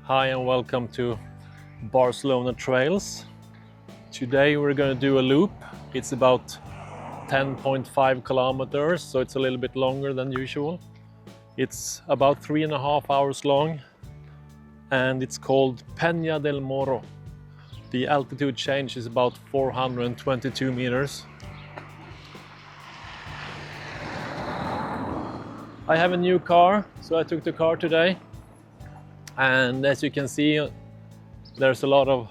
Hi and welcome to Barcelona Trails. Today we're going to do a loop. It's about 10.5 kilometers, so it's a little bit longer than usual. It's about 3.5 hours long and it's called Penya del Moro. The altitude change is about 422 meters. I have a new car, so I took the car today. And as you can see, there's a lot of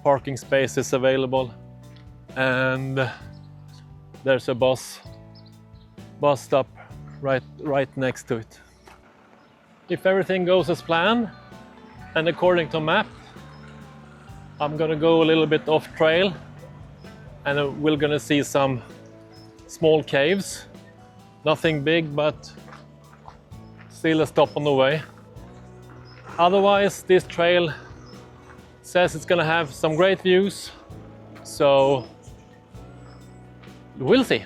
parking spaces available, and there's a bus stop right next to it. If everything goes as planned and according to map, I'm gonna go a little bit off trail, and we're gonna see some small caves. Nothing big, but still a stop on the way. Otherwise, this trail says it's gonna have some great views, so we'll see.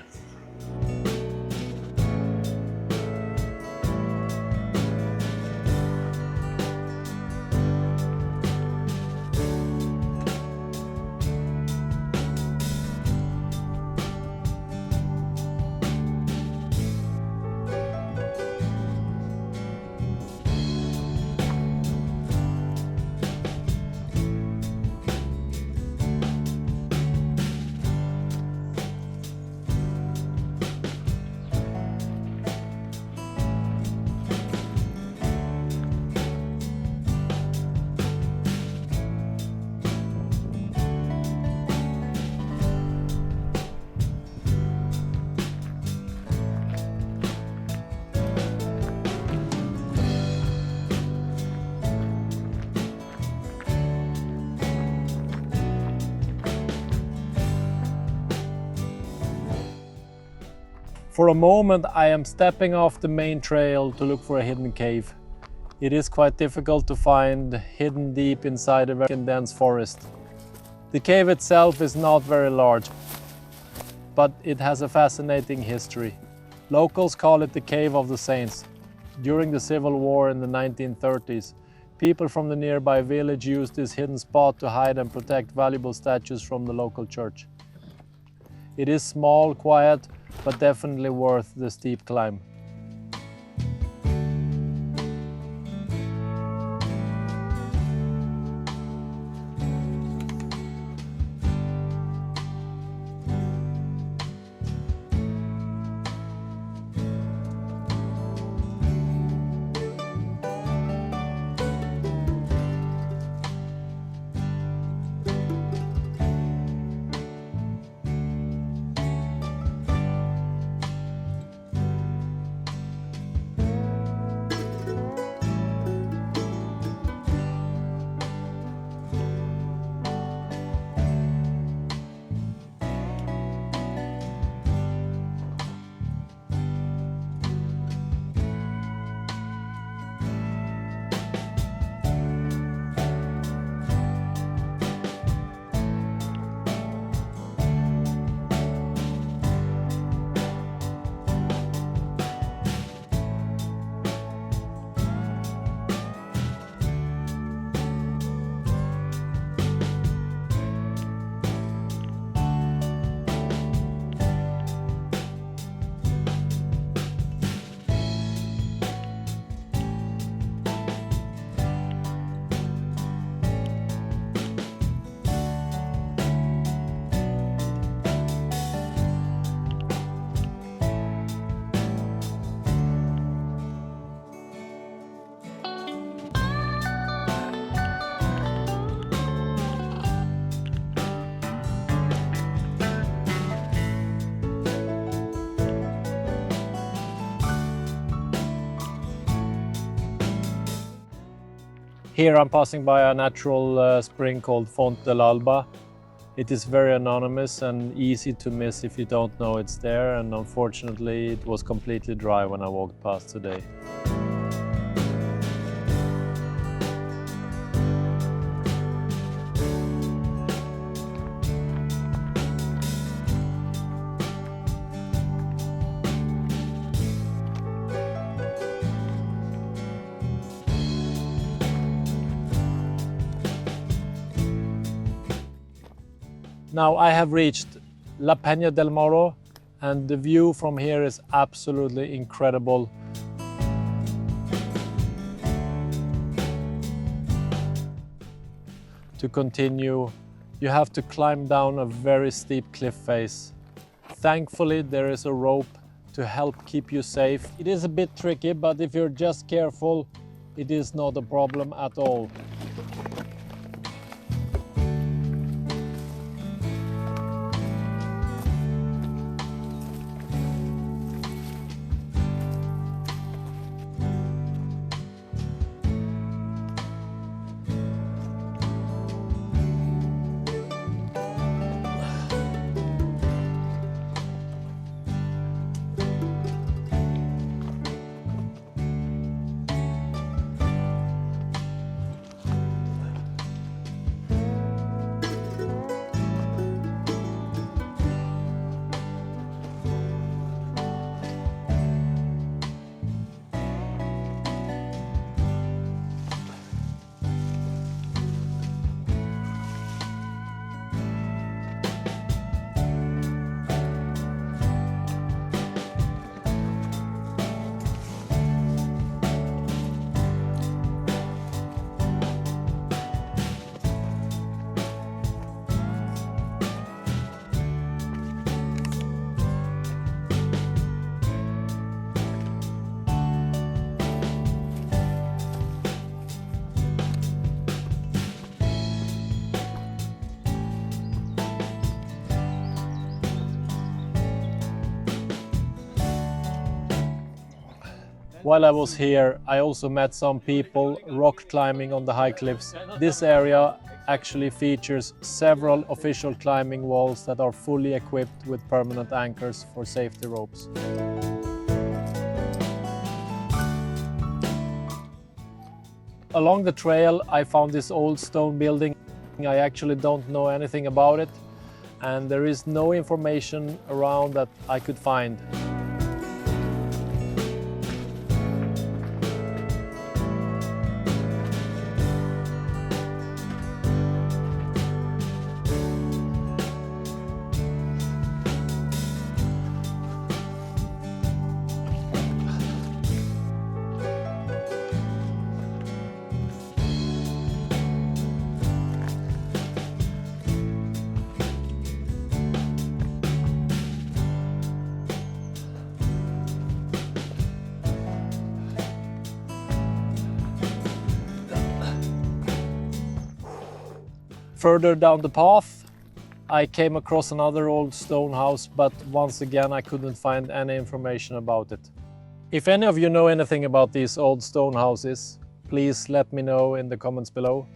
For a moment, I am stepping off the main trail to look for a hidden cave. It is quite difficult to find hidden deep inside a very dense forest. The cave itself is not very large, but it has a fascinating history. Locals call it the Cave of the Saints. During the Civil War in the 1930s, people from the nearby village used this hidden spot to hide and protect valuable statues from the local church. It is small, quiet, but definitely worth the steep climb. Here I'm passing by a natural spring called Font del Alba. It is very anonymous and easy to miss if you don't know it's there, and unfortunately it was completely dry when I walked past today. Now I have reached La Penya del Moro, and the view from here is absolutely incredible. To continue, you have to climb down a very steep cliff face. Thankfully, there is a rope to help keep you safe. It is a bit tricky, but if you're just careful, it is not a problem at all. While I was here, I also met some people rock climbing on the high cliffs. This area actually features several official climbing walls that are fully equipped with permanent anchors for safety ropes. Along the trail, I found this old stone building. I actually don't know anything about it, and there is no information around that I could find. Further down the path, I came across another old stone house, but once again I couldn't find any information about it. If any of you know anything about these old stone houses, please let me know in the comments below.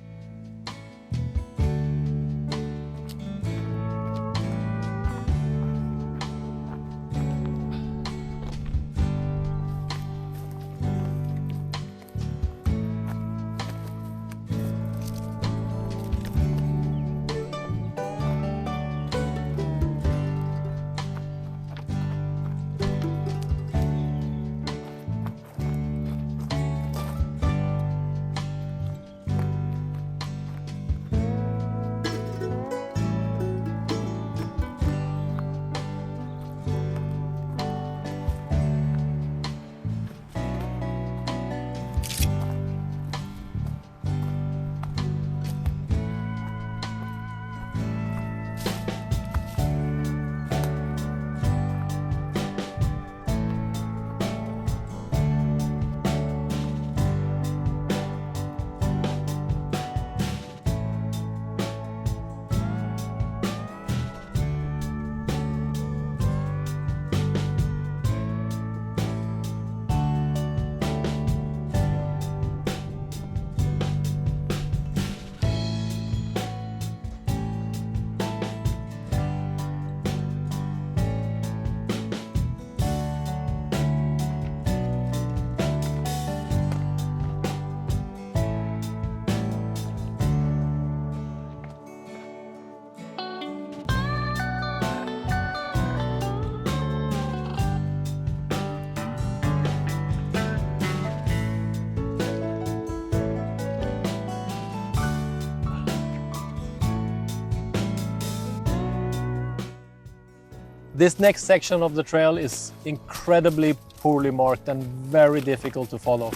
This next section of the trail is incredibly poorly marked and very difficult to follow.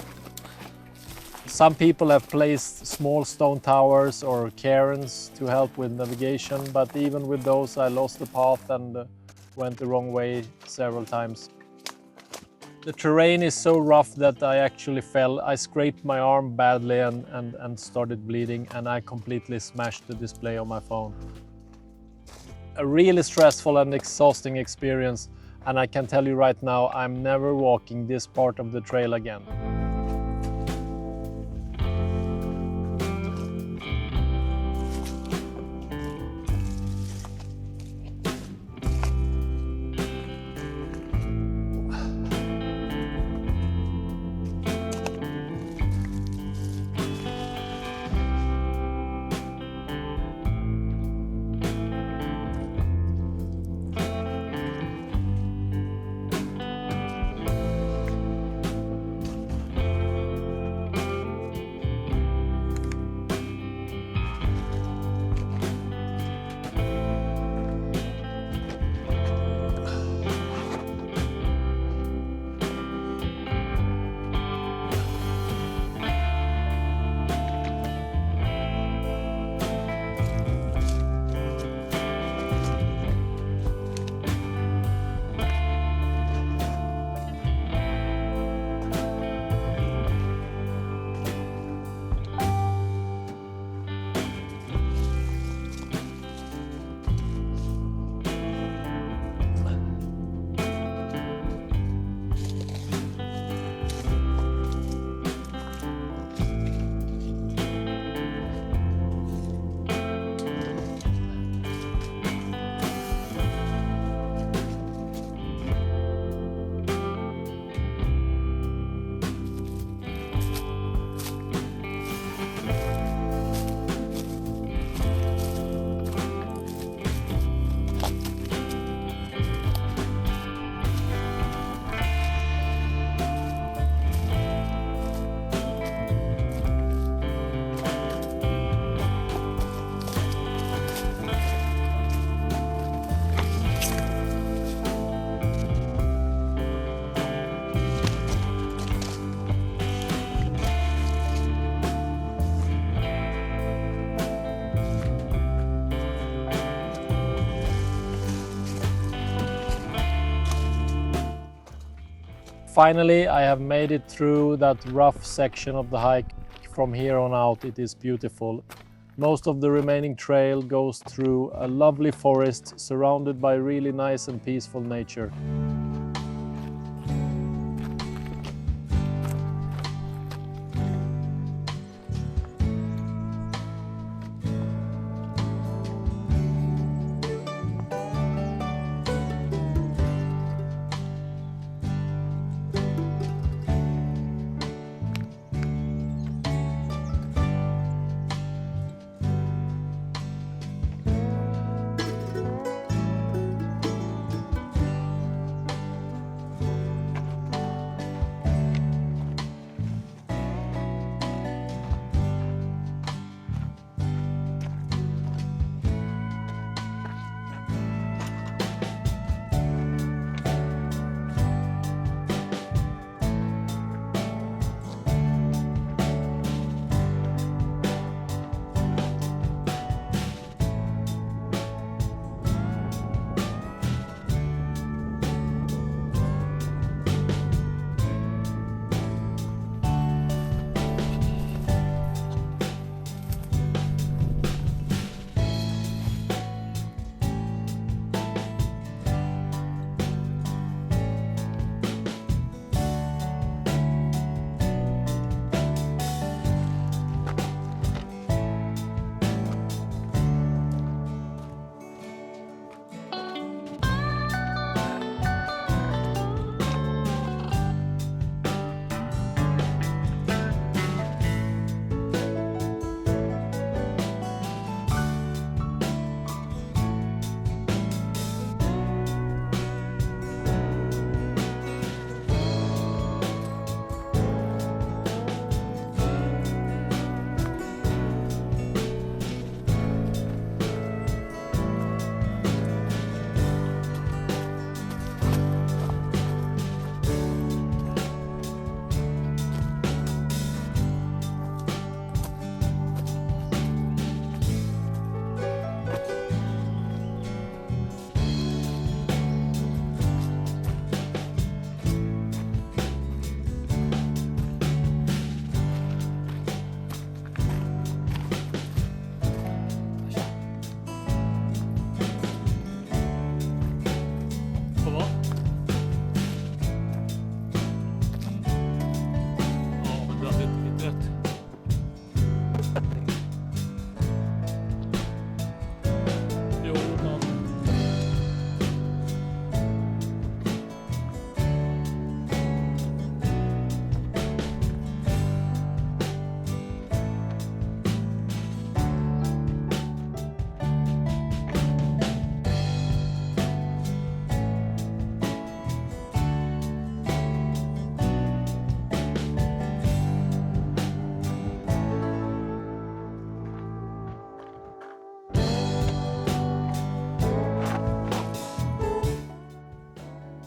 Some people have placed small stone towers or cairns to help with navigation, but even with those I lost the path and went the wrong way several times. The terrain is so rough that I actually fell. I scraped my arm badly and started bleeding, and I completely smashed the display on my phone. A really stressful and exhausting experience, and I can tell you right now, I'm never walking this part of the trail again. Finally, I have made it through that rough section of the hike. From here on out, it is beautiful. Most of the remaining trail goes through a lovely forest surrounded by really nice and peaceful nature.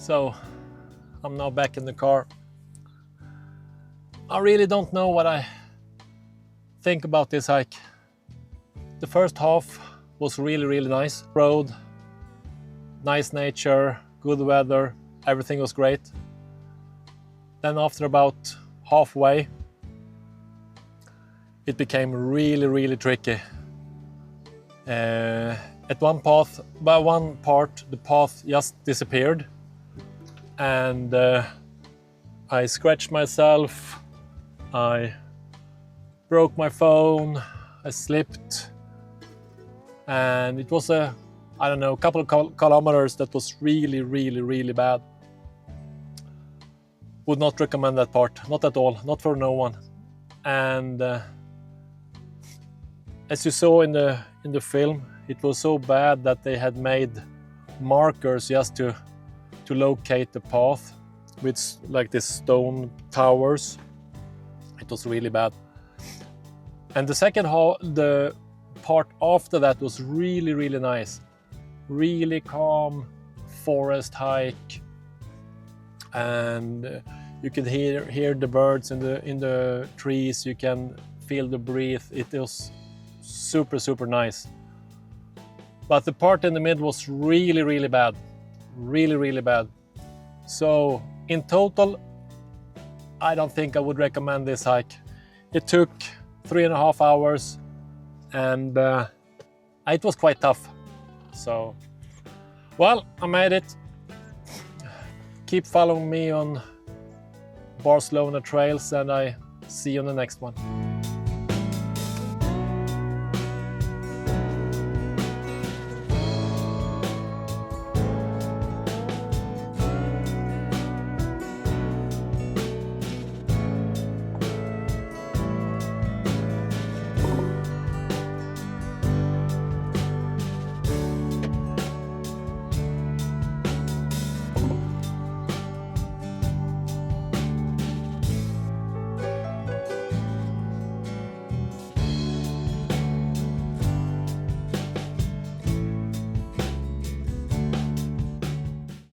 So I'm now back in the car. I really don't know what I think about this hike. The first half was really nice. Road, nice nature, good weather, everything was great. Then after about halfway, it became really tricky. At one part, the path just disappeared, and I scratched myself, I broke my phone, I slipped, and it was a couple of kilometers that was really bad. Would not recommend that part, not at all, not for no one. And as you saw in the film, it was so bad that they had made markers just to locate the path with like these stone towers. It was really bad. And the part after that was really nice. Really calm forest hike, and you can hear the birds in the trees. You can feel the breeze. It was super nice. But the part in the middle was really bad, really bad. So in total, I don't think I would recommend this hike. It took 3.5 hours, and it was quite tough. So, well, I made it. Keep following me on Barcelona trails, and I see you on the next one.